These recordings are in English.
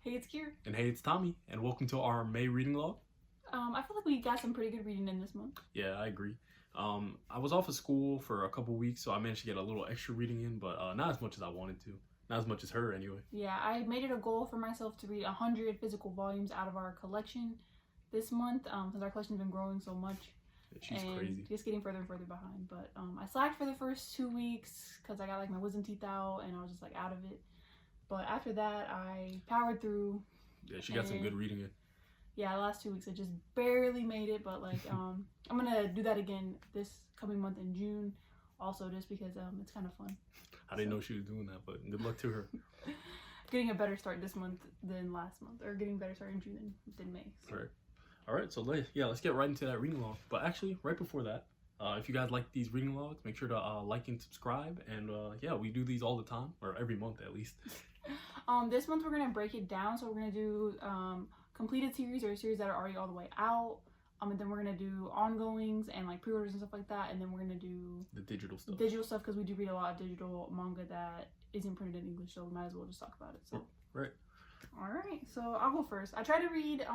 Hey, it's Kier. And hey, it's Tommy, and welcome to our May reading log. I feel like we got some pretty good reading in this month. Yeah, I agree. I was off of school for a couple weeks, so I managed to get a little extra reading in, but not as much as I wanted to. Not as much as her, anyway. Yeah, I made it a goal for myself to read 100 physical volumes out of our collection this month, because our collection's been growing so much. Yeah, she's crazy. Just getting further and further behind. But I slacked for the first 2 weeks because I got like my wisdom teeth out and I was just like out of it. But after that, I powered through. Yeah, she got some good reading in. Yeah, the last 2 weeks I just barely made it, but like I'm gonna do that again this coming month in June, also just because it's kind of fun. I didn't know she was doing that, but good luck to her. Getting a better start this month than last month, or getting better start in June than May. So. All right. So let's get right into that reading log. But actually, right before that, if you guys like these reading logs, make sure to like and subscribe. And yeah, we do these all the time, or every month at least. This month we're gonna break it down. So we're gonna do completed series or series that are already all the way out. And then we're gonna do ongoings and like pre-orders and stuff like that. And then we're gonna do the digital stuff. Because we do read a lot of digital manga that isn't printed in English, so we might as well just talk about it. So right. All right. So I'll go first. I try to read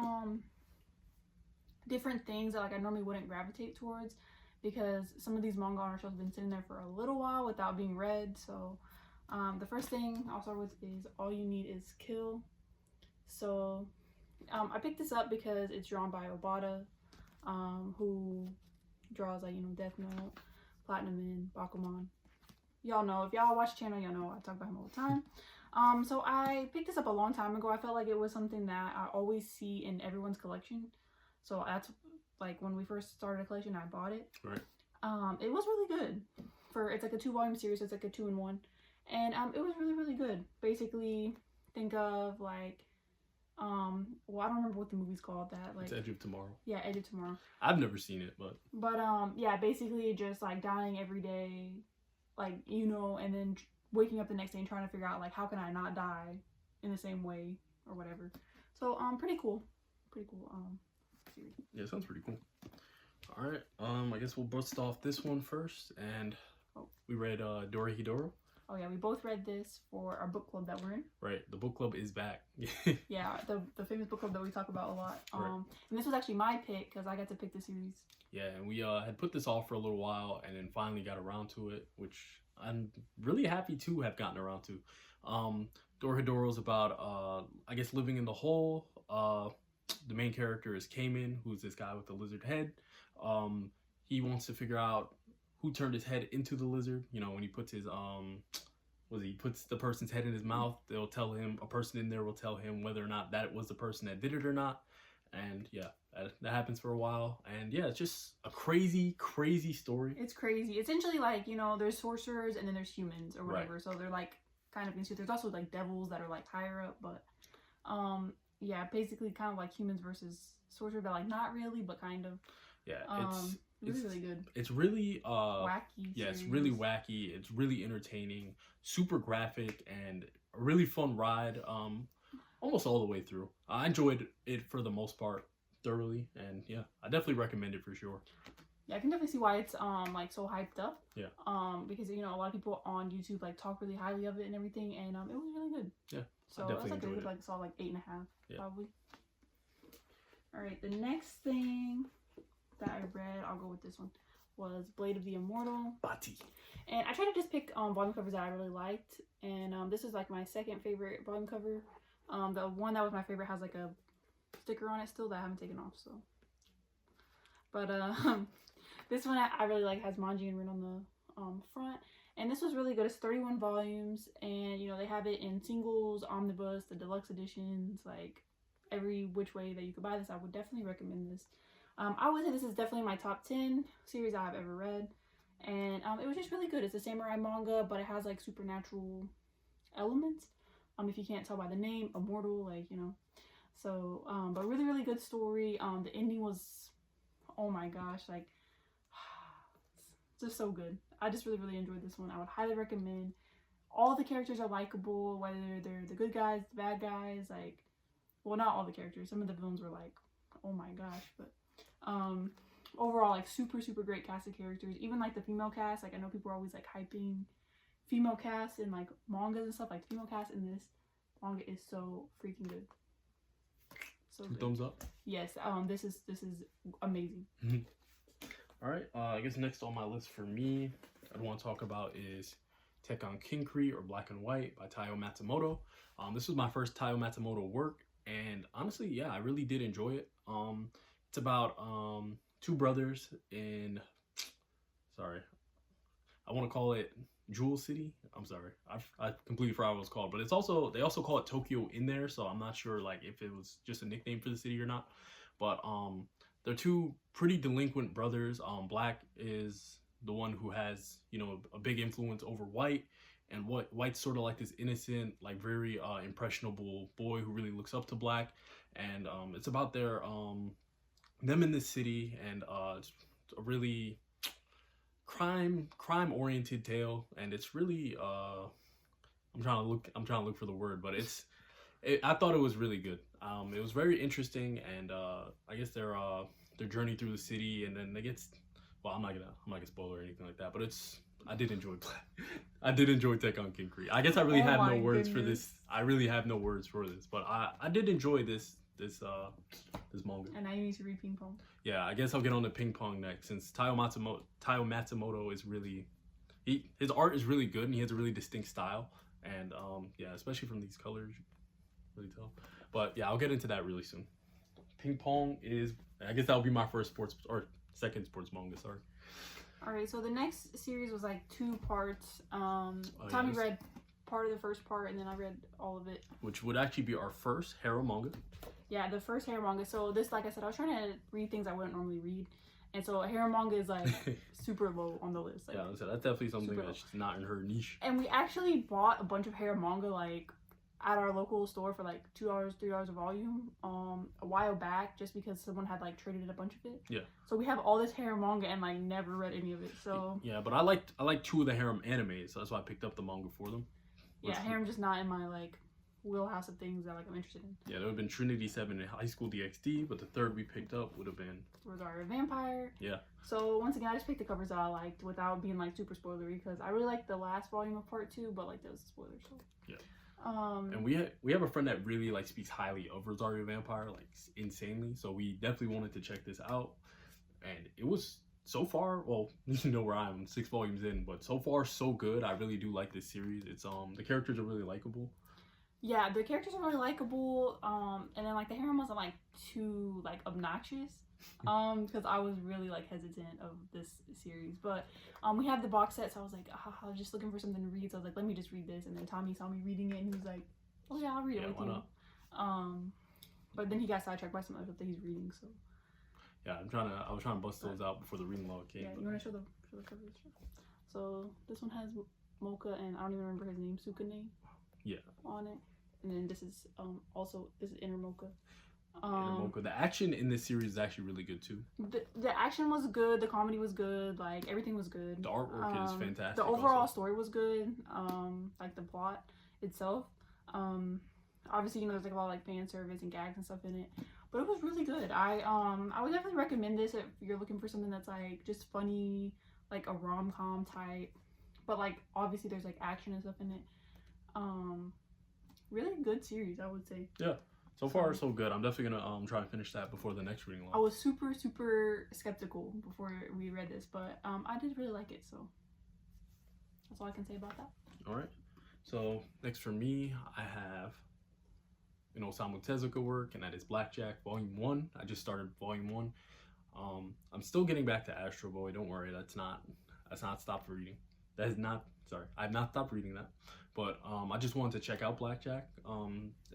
different things that like I normally wouldn't gravitate towards because some of these manga on our shelf have been sitting there for a little while without being read. So the first thing I'll start with is All You Need Is Kill. So I picked this up because it's drawn by Obata, who draws like, Death Note, Platinum Man, Bakuman. Y'all know, if y'all watch the channel, y'all know I talk about him all the time. So I picked this up a long time ago. I felt like it was something that I always see in everyone's collection. So that's like when we first started a collection, I bought it. Right. It was really good. It's like a 2-volume series, so it's like a 2-in-1. And it was really, really good. Basically, think of like well, I don't remember what the movie's called. That like it's Edge of Tomorrow. Yeah, Edge of Tomorrow. I've never seen it, but yeah, basically just like dying every day, like and then waking up the next day and trying to figure out like how can I not die in the same way or whatever. So pretty cool series. Yeah, it sounds pretty cool. All right, I guess we'll bust off this one first, and we read Dorohedoro. Oh yeah, we both read this for our book club that we're in. Right, the book club is back. Yeah, the famous book club that we talk about a lot. Right. And this was actually my pick because I got to pick the series. Yeah, and we had put this off for a little while, and then finally got around to it, which I'm really happy to have gotten around to. Dorohedoro is about, I guess, living in the hole. The main character is Cayman, who's this guy with the lizard head. He wants to figure out who turned his head into the lizard. When he puts his he puts the person's head in his mouth, they'll tell him, a person in there will tell him whether or not that was the person that did it or not. And yeah, that happens for a while. And yeah, it's just a crazy story. It's crazy. Essentially, like, there's sorcerers and then there's humans or whatever. Right. So they're like kind of there's also like devils that are like higher up, but yeah, basically kind of like humans versus sorcerers, but like not really, but kind of. Yeah, it's really good. It's really wacky. Yeah, it's really wacky. It's really entertaining, super graphic, and a really fun ride. Almost all the way through. I enjoyed it for the most part thoroughly, and yeah, I definitely recommend it for sure. Yeah, I can definitely see why it's like so hyped up. Yeah. Because a lot of people on YouTube like talk really highly of it and everything, and it was really good. Yeah. So I definitely enjoyed it. Like saw like 8.5 probably. All right, the next thing that I read, I'll go with this one, was Blade of the Immortal. Bati. And I tried to just pick volume covers that I really liked, and this is like my second favorite volume cover. The one that was my favorite has like a sticker on it still that I haven't taken off. So, but this one I really like, has Manji and Rin on the front, and this was really good. It's 31 volumes, and they have it in singles, omnibus, the deluxe editions, like every which way that you could buy this. I would definitely recommend this. I would say this is definitely my top 10 series I've ever read. And it was just really good. It's a samurai manga, but it has like supernatural elements. If you can't tell by the name, immortal, like, So, but really, really good story. The ending was, oh my gosh, like, just so good. I just really, really enjoyed this one. I would highly recommend. All the characters are likable, whether they're the good guys, the bad guys, like, well, not all the characters. Some of the villains were like, oh my gosh, but overall, like, super great cast of characters. Even like the female cast, like I know people are always like hyping female cast in like mangas and stuff, like female cast in this manga is so freaking good. So Two good. thumbs up. Yes. This is amazing. All right. I guess next on my list for me, I'd want to talk about is Tekken Kinkri or Black and White by Taiyo Matsumoto. This was my first Taiyo Matsumoto work, and honestly, yeah, I really did enjoy it. It's about two brothers in, sorry, I want to call it Jewel City. I'm sorry, I completely forgot what it was called, but they also call it Tokyo in there, so I'm not sure like if it was just a nickname for the city or not. But they're two pretty delinquent brothers. Black is the one who has, you know, a big influence over White, and White's sort of like this innocent, like very impressionable boy who really looks up to Black, and it's about their them in this city, and it's a really crime oriented tale, and it's really I'm trying to look for the word, but I thought it was really good. It was very interesting, and I guess their journey through the city, and then they get, well, I'm not gonna spoil or anything like that, but I did enjoy Tekken Kinkri. I guess I really have no words for this. I really have no words for this, but I did enjoy this manga. And now you need to read Ping Pong. Yeah, I guess I'll get on to Ping Pong next, since Taiyo Matsumoto is really, his art is really good, and he has a really distinct style, and yeah, especially from these colors, really tell. But yeah, I'll get into that really soon. Ping Pong is, I guess that'll be my first second sports manga. Sorry. All right, so the next series was like 2 parts. Tommy read part of the first part, and then I read all of it, which would actually be our first Hero manga. Yeah, the first Hero manga. So this, like I said, I was trying to read things I wouldn't normally read, and so Hero manga is like super low on the list. Like, yeah, so that's definitely something that's not in her niche. And we actually bought a bunch of Hero manga like at our local store for like $2, $3 a volume a while back, just because someone had like traded a bunch of it. Yeah. So we have all this harem manga and like never read any of it. So yeah, but I like 2 of the harem animes, so that's why I picked up the manga for them. Yeah, harem just not in my like wheelhouse of things that like I'm interested in. Yeah, there would have been Trinity 7 and High School DxD, but the third we picked up would have been Rosario Vampire. Yeah. So once again, I just picked the covers that I liked without being like super spoilery, because I really liked the last volume of part 2, but like there was a spoiler. So yeah. And we have a friend that really like speaks highly of Rosario Vampire, like insanely. So we definitely wanted to check this out, and it was so far. Well, you know where I am, 6 volumes in, but so far so good. I really do like this series. It's the characters are really likable. Yeah, the characters are really likable. And then like the harem wasn't like too like obnoxious. Because I was really like hesitant of this series, but we have the box set, so I was like, I was just looking for something to read, so I was like, let me just read this. And then Tommy saw me reading it, and he was like, oh yeah, I'll read it with you. But then he got sidetracked by some other stuff that he's reading, so yeah, I was trying to bust those out before the reading log came. Yeah, you want to show the covers? So this one has Mocha and I don't even remember his name, Sukune. Yeah. On it, and then this is this is Inner Mocha. The action in this series is actually really good too. The action was good, the comedy was good, like everything was good. The artwork is fantastic. The overall story was good, like the plot itself. Obviously, you know, there's like a lot of like fan service and gags and stuff in it, but it was really good. I would definitely recommend this if you're looking for something that's like just funny, like a rom-com type, but like obviously there's like action and stuff in it. Really good series, I would say. Yeah. So far, so good. I'm definitely gonna try and finish that before the next reading log. I was super skeptical before we read this, but I did really like it, so that's all I can say about that. All right. So next for me, I have an Osamu Tezuka work, and that is Blackjack Volume 1. I just started Volume 1. I'm still getting back to Astro Boy. Don't worry, that's not stopped reading. That is not, sorry, I've not stopped reading that. But I just wanted to check out Blackjack.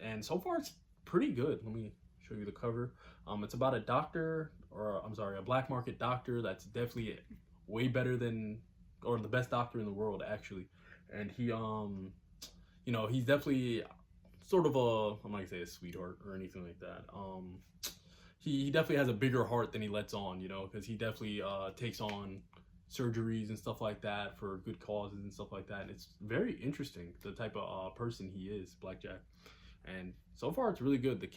And so far it's pretty good. Let me show you the cover. It's about a black market doctor that's definitely way better than, or the best doctor in the world actually. And he, you know, he's definitely sort of I'm not gonna say a sweetheart or anything like that. He definitely has a bigger heart than he lets on, you know, because he definitely takes on surgeries and stuff like that for good causes and stuff like that. And it's very interesting, the type of person he is, Blackjack. And so far it's really good. The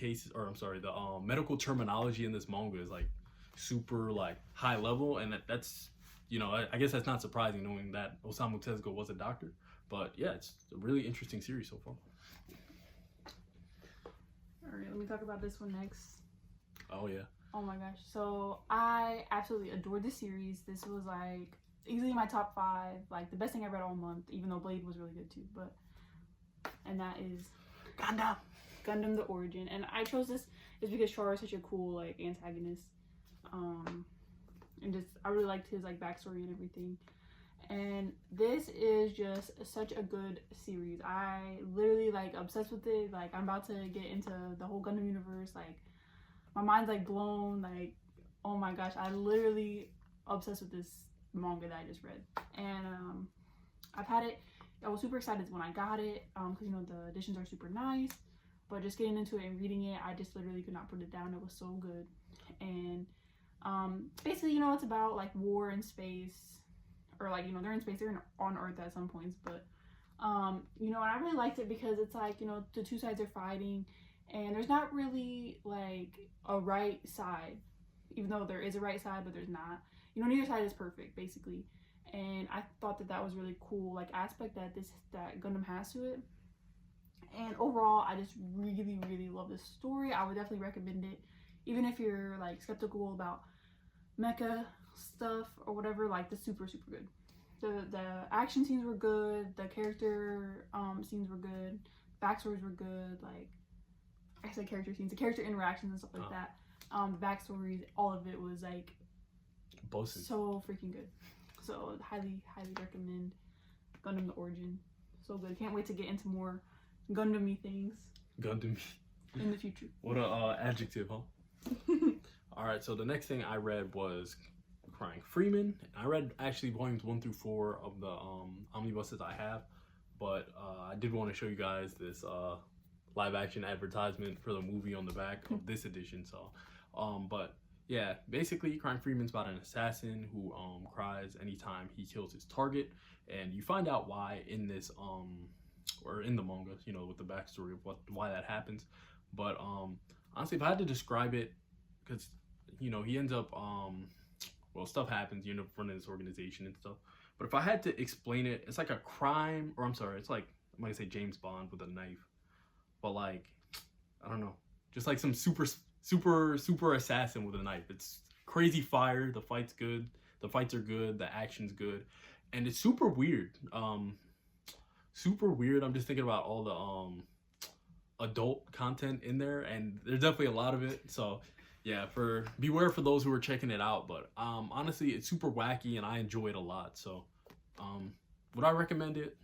medical terminology in this manga is like super like high level, and that's, you know, I guess that's not surprising knowing that Osamu Tezuka was a doctor. But yeah, it's a really interesting series so far. me talk about this one next. Oh yeah. Oh my gosh. So I absolutely adored this series. This was like easily my top 5, like the best thing I read all month, even though Blade was really good too. But and that is Gundam the Origin. And I chose this is because Char is such a cool like antagonist. And just I really liked his like backstory and everything. And this is just such a good series. I literally like obsessed with it. Like I'm about to get into the whole Gundam universe. Like my mind's like blown. Like oh my gosh, I literally obsessed with this manga that I just read. And I've had it. I was super excited when I got it because you know the editions are super nice. But just getting into it and reading it, I just literally could not put it down. It was so good. And basically, you know, it's about like war in space, or like, you know, they're in space, they're on Earth at some points, but you know, and I really liked it because it's like, you know, the two sides are fighting and there's not really like a right side, even though there is a right side, but there's not, you know, neither side is perfect basically. And I thought that that was really cool like aspect that that Gundam has to it. And overall, I just really love this story. I would definitely recommend it, even if you're like skeptical about mecha stuff or whatever. Like, the super good. The action scenes were good. The character scenes were good. Backstories were good. Like I said, character scenes, the character interactions and stuff like that. The backstories, all of it was like so freaking good. So highly recommend Gundam the Origin. So good. Can't wait to get into more Gundam-y things. Gundam in the future. What a adjective, huh? All right, so the next thing I read was Crying Freeman. I read actually volumes 1 through 4 of the omnibuses I have, but I did want to show you guys this live action advertisement for the movie on the back of this edition. So, but yeah, basically Crying Freeman's about an assassin who cries anytime he kills his target, and you find out why in this or in the manga, you know, with the backstory of why that happens. But honestly, if I had to describe it, because you know he ends up well, stuff happens, you end up running this organization and stuff. But if I had to explain it, it's like a crime, or I'm sorry, it's like I'm gonna say James Bond with a knife, but like I don't know, just like some super assassin with a knife. It's crazy fire. The fight's good. The fights are good. The action's good, and it's super weird. Super weird. I'm just thinking about all the adult content in there, and there's definitely a lot of it. So yeah, beware for those who are checking it out. But honestly, it's super wacky and I enjoy it a lot. So would I recommend it?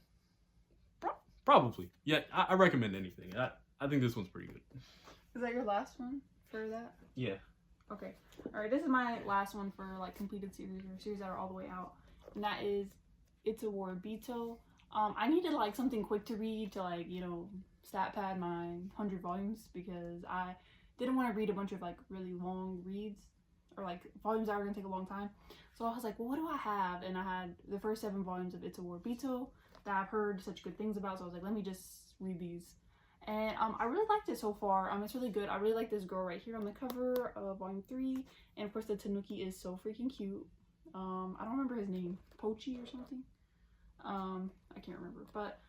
Probably. Yeah, I recommend anything. I think this one's pretty good. Is that your last one for that? Yeah. Okay. All right, this is my last one for like completed series or series that are all the way out, and that is It's a War Bito. I needed like something quick to read to like, you know, stat pad my 100 volumes because I didn't want to read a bunch of like really long reads or like volumes that were gonna take a long time. So I was like, well, what do I have? And I had the first 7 volumes of It's a War Bito that I've heard such good things about. So I was like, let me just read these. And I really liked it so far. It's really good. I really like this girl right here on the cover of volume 3. And of course the Tanuki is so freaking cute. I don't remember his name. Pochi or something. I can't remember. But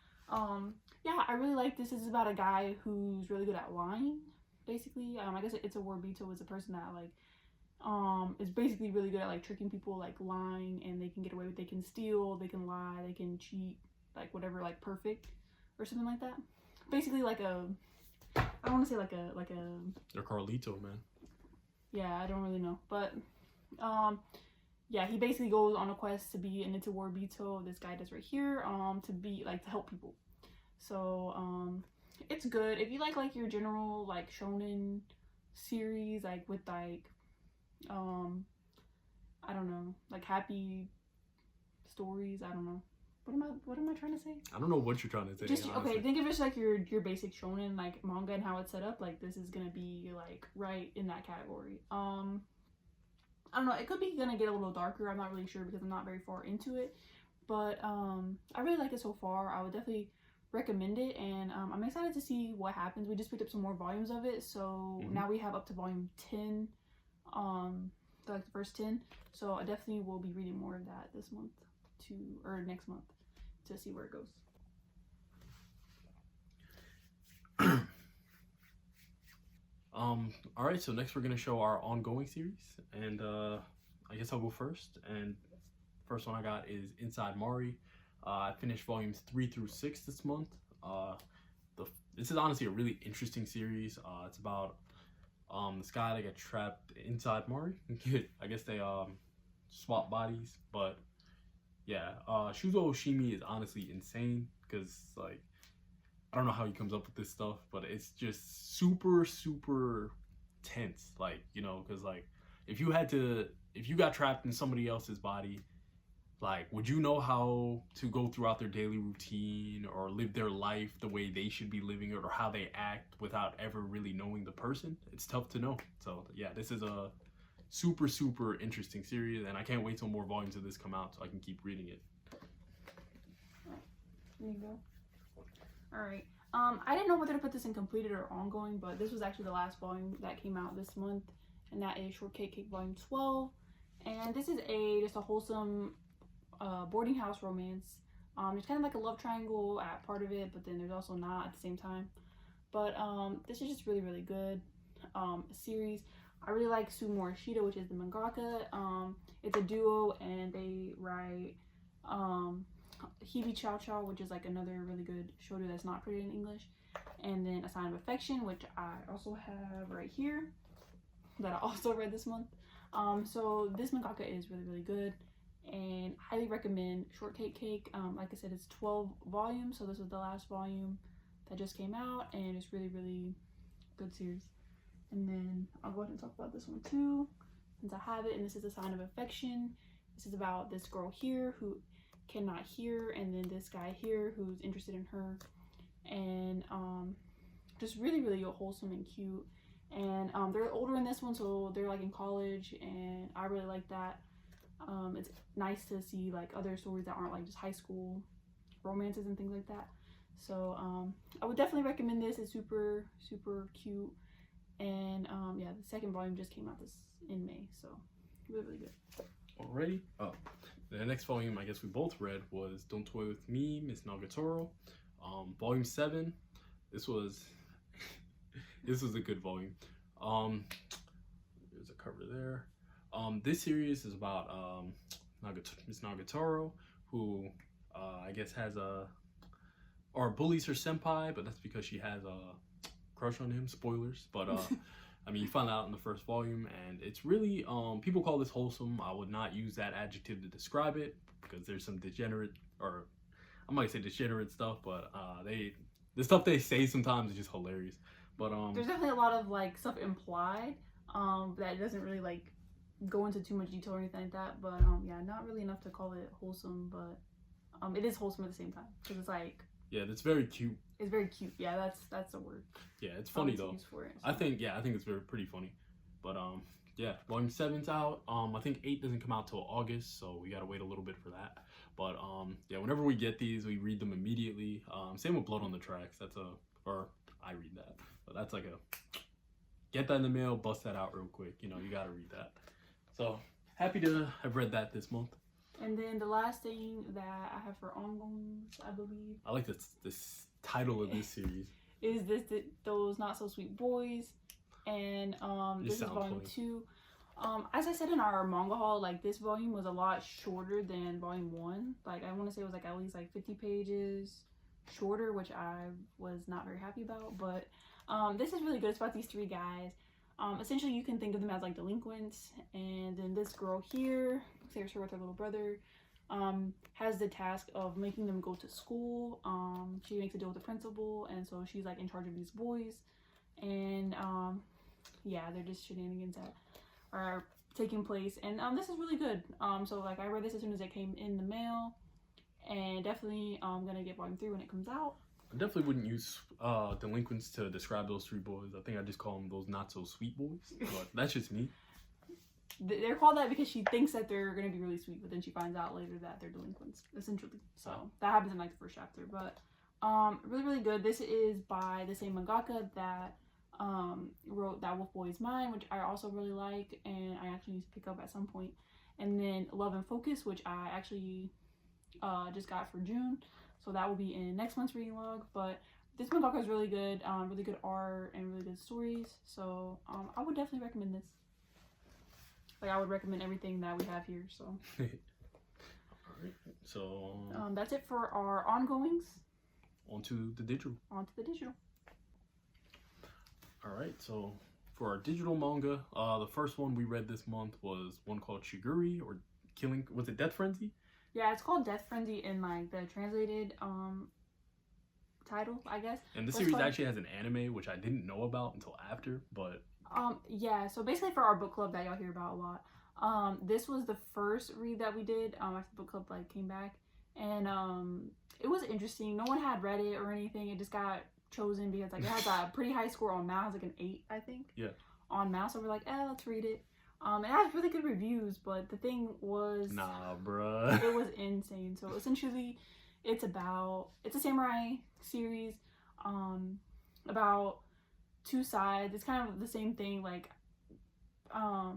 yeah, I really like this. This is about a guy who's really good at lying, basically. I guess It's a War Bito is a person that like is basically really good at like tricking people, like lying, and they can get away with, they can steal, they can lie, they can cheat, like whatever, like perfect or something like that. Basically like a, I don't want to say like a They're Carlito, man. Yeah, I don't really know, but yeah, he basically goes on a quest to be an It's a War Bito. This guy does right here, to be like to help people. So it's good if you like your general like shonen series, like with like I don't know, like happy stories. I don't know. What am I trying to say? I don't know what you're trying to say. Just honestly. Okay, think of it as like your basic shonen like manga and how it's set up. Like this is gonna be like right in that category. I don't know, it could be gonna get a little darker. I'm not really sure because I'm not very far into it. But I really like it so far. I would definitely recommend it, and I'm excited to see what happens. We just picked up some more volumes of it, so now we have up to volume 10, like the first 10. So I definitely will be reading more of that this month or next month to see where it goes. All right, so next we're gonna show our ongoing series, and I guess I'll go first. And first one I got is Inside Mari. I finished volumes 3 through 6 this month. This is honestly a really interesting series. It's about this guy that got trapped inside Mari. I guess they swap bodies, but yeah, Shuzo Oshimi is honestly insane because like I don't know how he comes up with this stuff, but it's just super tense. Like, you know, because like if you got trapped in somebody else's body, like, would you know how to go throughout their daily routine or live their life the way they should be living it, or how they act without ever really knowing the person? It's tough to know. So yeah, this is a super interesting series, and I can't wait till more volumes of this come out so I can keep reading it. There you go. All right. I didn't know whether to put this in completed or ongoing, but this was actually the last volume that came out this month, and that is Short Cake Cake Volume 12. And this is just a wholesome boarding house romance. It's kind of like a love triangle at part of it, but then there's also not at the same time. But this is just really good series. I really like Sumo Ishida, which is the mangaka. It's a duo, and they write Hibi Chow Chow, which is like another really good shoujo that's not printed in English, and then A Sign of Affection, which I also have right here, that I also read this month. So this mangaka is really good, and highly recommend Short Cake Cake. Like I said, it's 12 volumes, so this was the last volume that just came out, and it's really good series. And then I'll go ahead and talk about this one too, since I have it. And this is A Sign of Affection. This is about this girl here who cannot hear, and then this guy here who's interested in her, and just really wholesome and cute. And they're older in this one, so they're like in college, and I really like that. It's nice to see like other stories that aren't like just high school romances and things like that. So I would definitely recommend this. It's super cute, and yeah, the second volume just came out in May, so really good. Alrighty. Oh, the next volume I guess we both read was Don't Toy With Me, Miss Nagatoro, volume 7. This was a good volume. There's a cover there. This series is about Miss Nagatoro, who I guess has bullies her senpai, but that's because she has a crush on him. Spoilers, but I mean, you find out in the first volume, and it's really people call this wholesome. I would not use that adjective to describe it because there's some degenerate, or I might say degenerate stuff, but the stuff they say sometimes is just hilarious. But there's definitely a lot of like stuff implied that doesn't really like go into too much detail or anything like that. But yeah, not really enough to call it wholesome, but it is wholesome at the same time because it's like, yeah, it's very cute. It's very cute. Yeah, that's the word. Yeah, it's funny though. For it, so. I think it's pretty funny. But yeah, volume 7's out. I think 8 doesn't come out till August, so we gotta wait a little bit for that. But yeah, whenever we get these, we read them immediately. Same with Blood on the Tracks. Or I read that, but that's like get that in the mail, bust that out real quick. You know, you gotta read that. So happy to have read that this month. And then the last thing that I have for ongoings, I believe. I like this title of this series. Is Those Not So Sweet Boys, and this is volume 2. As I said in our manga haul, like this volume was a lot shorter than volume 1. Like I want to say it was like at least like 50 pages shorter, which I was not very happy about. But this is really good. It's about these 3 guys. Essentially, you can think of them as like delinquents, and then this girl here, Sarah with her little brother, has the task of making them go to school. She makes a deal with the principal, and so she's like in charge of these boys, and yeah, they're just shenanigans that are taking place, and this is really good. So like I read this as soon as it came in the mail, and definitely I'm gonna get volume 3 when it comes out. I definitely wouldn't use delinquents to describe those 3 boys. I think I just call them those not so sweet boys, but that's just me. They're called that because she thinks that they're going to be really sweet, but then she finds out later that they're delinquents, essentially. So that happens in like the first chapter. But really good. This is by the same mangaka that wrote That Wolf Boy's Mind, which I also really like, and I actually need to pick up at some point. And then Love and Focus, which I actually just got for June, so that will be in next month's reading log. But this mangaka is really good. Really good art and really good stories. So I would definitely recommend this. Like I would recommend everything that we have here. So. Alright, so that's it for our ongoings. Onto the digital. Alright, so for our digital manga, the first one we read this month was one called Shiguri, or Killing, was it Death Frenzy? Yeah, it's called Death Frenzy in like the translated title, I guess. And this series actually has an anime, which I didn't know about until after, but yeah, so basically for our book club that y'all hear about a lot, this was the first read that we did after the book club like came back, and it was interesting. No one had read it or anything. It just got chosen because like it has a pretty high score on Mouse, like an 8, I think. Yeah. On Mouse, so we're like, let's read it. It has really good reviews, but the thing was, nah, bruh, it was insane. So essentially, it's a samurai series, about two sides. It's kind of the same thing. Like, I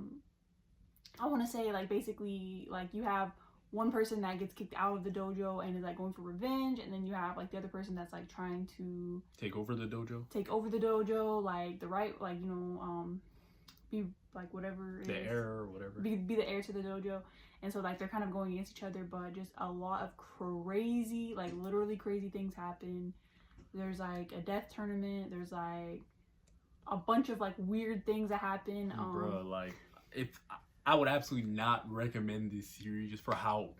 want to say like basically like you have one person that gets kicked out of the dojo and is like going for revenge, and then you have like the other person that's like trying to take over the dojo, like the right, like be like whatever the heir or whatever, be the heir to the dojo. And so like they're kind of going against each other, but just a lot of crazy, like literally crazy things happen. There's like a death tournament, there's like a bunch of like weird things that happen. Bruh, like if I would absolutely not recommend this series just for how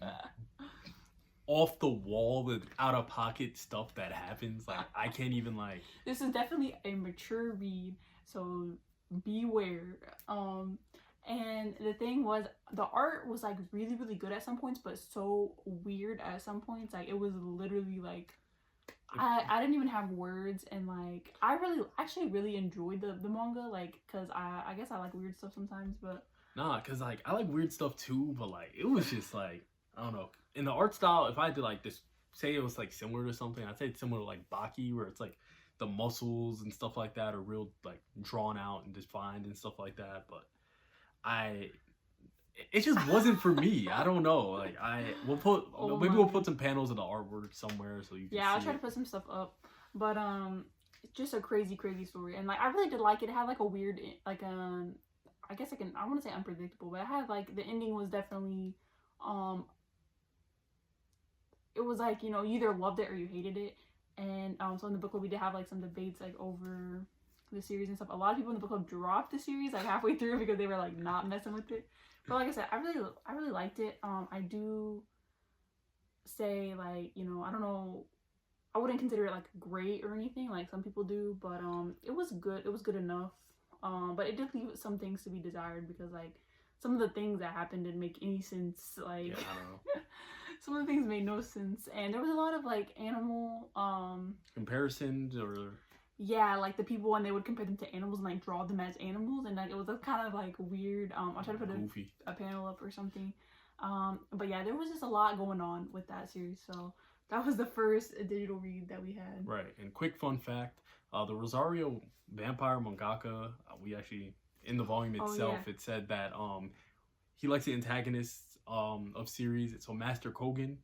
off the wall, the out of pocket stuff that happens. Like I can't even like. This is definitely a mature read, so beware. And the thing was, the art was like really really good at some points, but so weird at some points. Like it was literally like I didn't even have words, and like I actually really enjoyed the manga, like because I guess I like weird stuff sometimes, but nah, because like I like weird stuff too, but like it was just like I don't know, in the art style. If I had to like this say it was like similar to something, I'd say it's similar to like Baki, where it's like the muscles and stuff like that are real like drawn out and defined and stuff like that. But it just wasn't for me. I don't know. Like we'll put some panels of the artwork somewhere so you can. Yeah, I'll try to put some stuff up. But just a crazy story, and like I really did like it. It had like a weird like I guess I want to say unpredictable, but it had like the ending was definitely it was like, you either loved it or you hated it. And so in the book club we did have like some debates like over the series and stuff. A lot of people in the book club dropped the series like halfway through because they were like not messing with it. But like I said, I really liked it. I do say like, I don't know, I wouldn't consider it like great or anything like some people do, but it was good. It was good enough. But it did leave some things to be desired, because like some of the things that happened didn't make any sense. Like, yeah, I don't know. Some of the things made no sense, and there was a lot of like animal comparisons, or yeah, like the people when they would compare them to animals and like draw them as animals, and like it was kind of like weird. I'll try to put a panel up or something. But yeah, there was just a lot going on with that series, so that was the first digital read that we had. Right. And quick fun fact, the Rosario vampire mangaka, we actually in the volume itself, it said that he likes the antagonists of series. So Master Kogan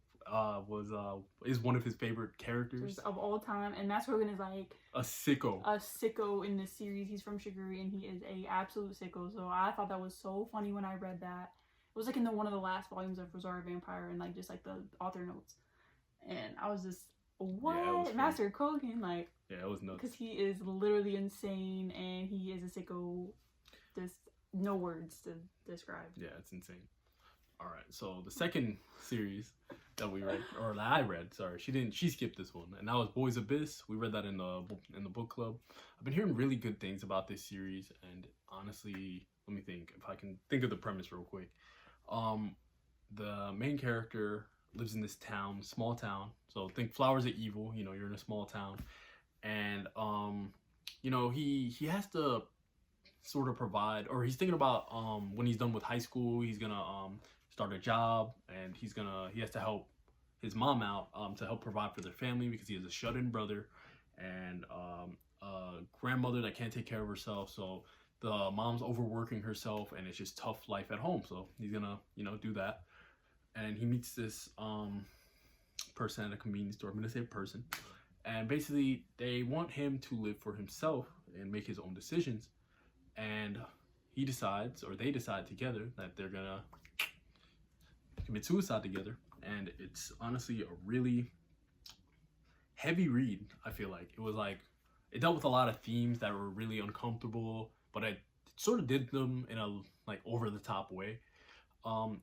is one of his favorite characters of all time, and Master Kogan is like a sicko in this series. He's from Shiguri, and he is a absolute sicko. So I thought that was so funny when I read that. It was like in one of the last volumes of Rosario Vampire, and like just like the author notes, and I was just, what? Yeah, Master Kogan, like, yeah, it was nuts, because he is literally insane, and he is a sicko. Just no words to describe. Yeah, it's insane. All right, so the second series that we read, or that I read, sorry, she skipped this one, and that was Boys Abyss. We read that in the book club. I've been hearing really good things about this series, and honestly, let me think if I can think of the premise real quick. The main character lives in this town, small town. So think Flowers of Evil. You're in a small town, and he has to sort of provide, or he's thinking about when he's done with high school, he's gonna start a job, and he has to help his mom out to help provide for their family, because he has a shut-in brother and a grandmother that can't take care of herself. So the mom's overworking herself, and it's just tough life at home. So he's gonna do that, and he meets this person at a convenience store. I'm gonna say person, And basically, they want him to live for himself and make his own decisions. And he decides, or they decide together, that they're gonna commit suicide together. And it's honestly a really heavy read. I feel like it was like it dealt with a lot of themes that were really uncomfortable, but it sort of did them in a like over the top way.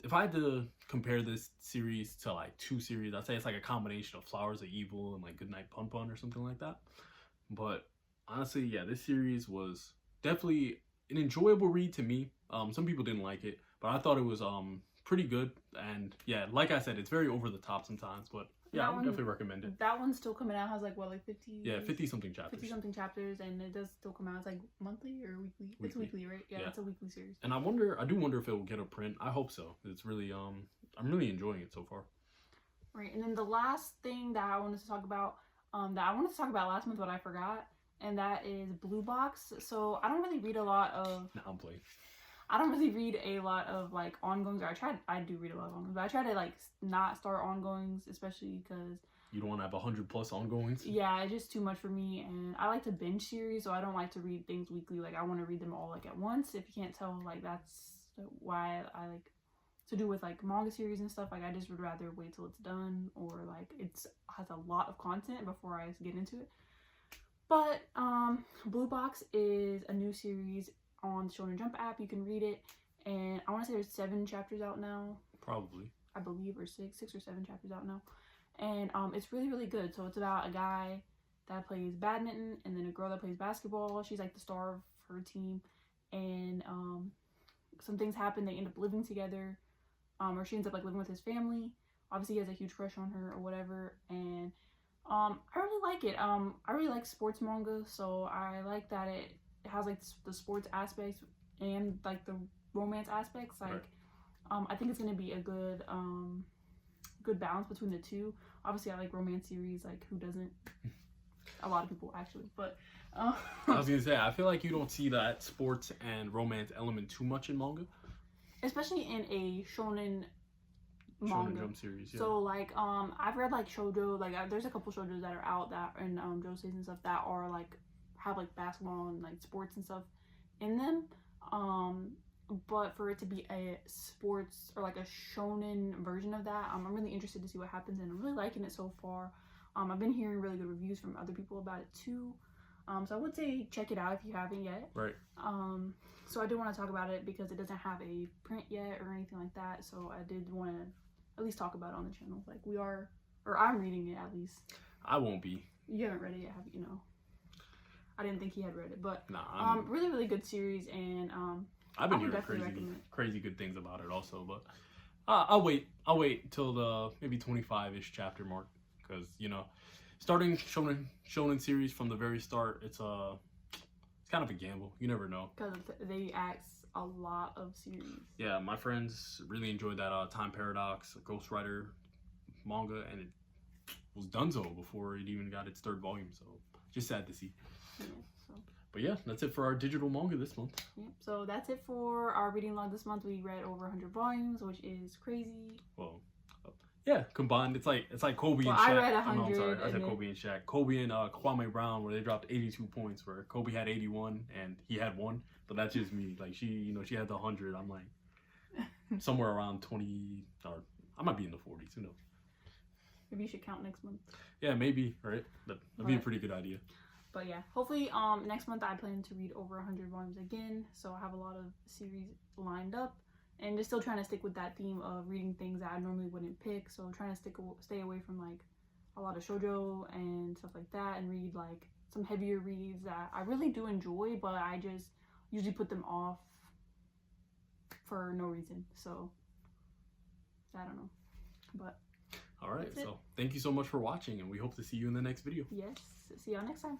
If I had to compare this series to like two series, I'd say it's like a combination of Flowers of Evil and like Goodnight Pun Pun or something like that. But honestly, yeah, this series was definitely an enjoyable read to me. Some people didn't like it, but I thought it was pretty good. And yeah, like I said, it's very over the top sometimes, but yeah, I would definitely recommend it. That one's still coming out. Has like what, like 50? Yeah, 50 something chapters. 50 something chapters, and it does still come out. It's like monthly or weekly. It's weekly, right? Yeah, it's a weekly series. And I do wonder if it will get a print. I hope so. It's really I'm really enjoying it so far. Right, and then the last thing that I wanted to talk about, last month, but I forgot, and that is Blue Box. So I don't really read a lot of. No, I'm playing. I don't really read a lot of like ongoings. I do read a lot of ongoings, but I try to like not start ongoings, especially because you don't want to have 100 plus ongoings. Yeah, it's just too much for me, and I like to binge series, so I don't like to read things weekly. Like I want to read them all like at once. If you can't tell, like that's why I like to do with like manga series and stuff. Like I just would rather wait till it's done, or like has a lot of content before I get into it. But Blue Box is a new series on the Shonen Jump app. You can read it, and I want to say there's 7 chapters out now. Probably. I believe, or 6 or 7 chapters out now. And it's really, really good. So it's about a guy that plays badminton and then a girl that plays basketball. She's like the star of her team. And some things happen. They end up living together. Or she ends up like living with his family. Obviously he has a huge crush on her or whatever. And I really like it. I really like sports manga. So I like that it has like the sports aspects and like the romance aspects. Like right. I think it's going to be a good balance between the two. Obviously I like romance series, like who doesn't? A lot of people actually, but I was gonna say, I feel like you don't see that sports and romance element too much in manga, especially in a shonen manga Jump series. Yeah. So like I've read like shoujo, like there's a couple shoujos that are out that and joseis and stuff that are like have like basketball and like sports and stuff in them, but for it to be a sports or like a shonen version of that, I'm really interested to see what happens, and I'm really liking it so far. I've been hearing really good reviews from other people about it too, so I would say check it out if you haven't yet. Right. So I did want to talk about it because it doesn't have a print yet or anything like that, so I did want to at least talk about it on the channel. Like we are, or I'm reading it at least. I won't be. You haven't read it yet, have you? No. I didn't think he had read it, but nah, really, really good series, and I've been hearing crazy good things about it also, but I'll wait till the maybe 25-ish chapter mark, because you know, starting shonen series from the very start, it's kind of a gamble. You never know, because they ask a lot of series. Yeah, my friends really enjoyed that Time Paradox Ghost Rider manga, and it was donezo before it even got its 3rd volume, so just sad to see. Yeah, but yeah, that's it for our digital manga this month. Yep, so that's it for our reading log this month. We read over 100 volumes, which is crazy. Well, yeah, combined, it's like Kobe and Shaq. I read 100. Oh, no, I'm sorry, I said Kobe and Shaq. Kobe and Kwame Brown, where they dropped 82 points, where Kobe had 81 and he had 1. But that's just me. Like she had the 100. I'm like somewhere around 20, or I might be in the 40s. Who knows? Maybe you should count next month. Yeah, maybe. Right, that'd be a pretty good idea. But yeah, hopefully next month I plan to read over 100 volumes again. So I have a lot of series lined up, and just still trying to stick with that theme of reading things that I normally wouldn't pick. So I'm trying to stay away from like a lot of shoujo and stuff like that, and read like some heavier reads that I really do enjoy, but I just usually put them off for no reason. So I don't know, but all right, so thank you so much for watching, and we hope to see you in the next video. Yes, see y'all next time.